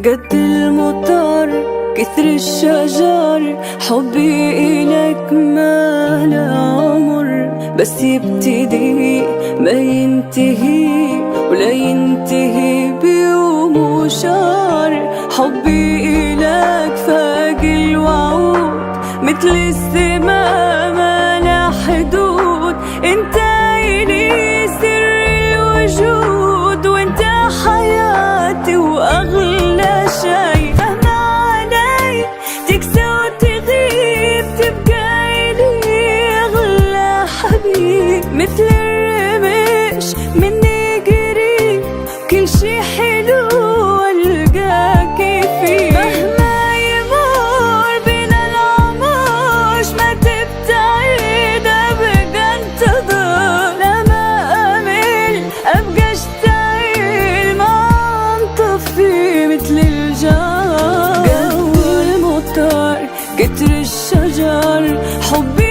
قد المطر كثر الشجر، حبي إلك ما له عمر، بس يبتدي ما ينتهي ولا ينتهي بيوم وشهر. حبي إلك فاق الوعود، مثل السماء ما له حدود. انت إلي سر الوجود، وانت حياتي واغلى شي. مهما علي تكسى وتغيب، تبقى إلي اغلى حبيب. مثل الرمش مني قريب، كل شي حلو والقاكي فيه. مهما يمر بين العمر ما تبتعد، ابقى انتظر. لما امل ابقى اشتعل، ما انطفي مثل الجار. قد المطر كتر الشجر، حبي